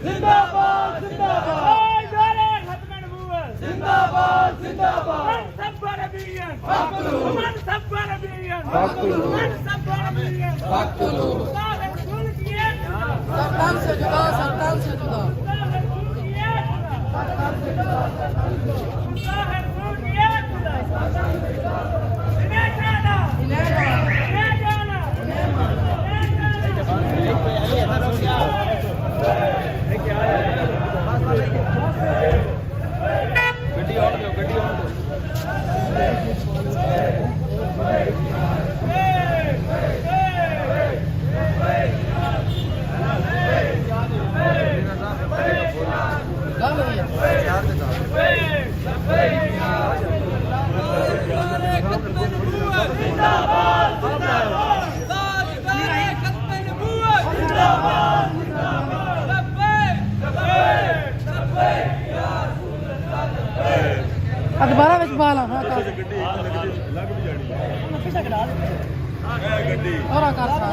जिंदाबाद जिंदाबाद नारे खत्म नबूवत जिंदाबाद जिंदाबाद मन सबका नबीयन फाकलू मन सबका नबीयन फाकलू मन सबका नबीयन फाकलू अल्लाह रसूल की एक सरकार से जुदा सरकार से जुदा अल्लाह रसूल की एक अल्लाह रसूल की एक इन्हें जाना इन्हें जाना ਗੱਡੀ ਆਉਣ ਦਿਓ ਗੱਡੀ ਆਉਣ ਦਿਓ दोबारा ਵਿੱਚ ਪਾ ਲਾ ਹਾਂ ਕਰ ਗੱਡੀ ਲੱਗ ਵੀ ਜਾਣੀ ਪਿੱਛੇ ਕਢਾ ਦੇ ਇਹ ਗੱਡੀ ਔਰਾ ਕਰ ਸਾਹ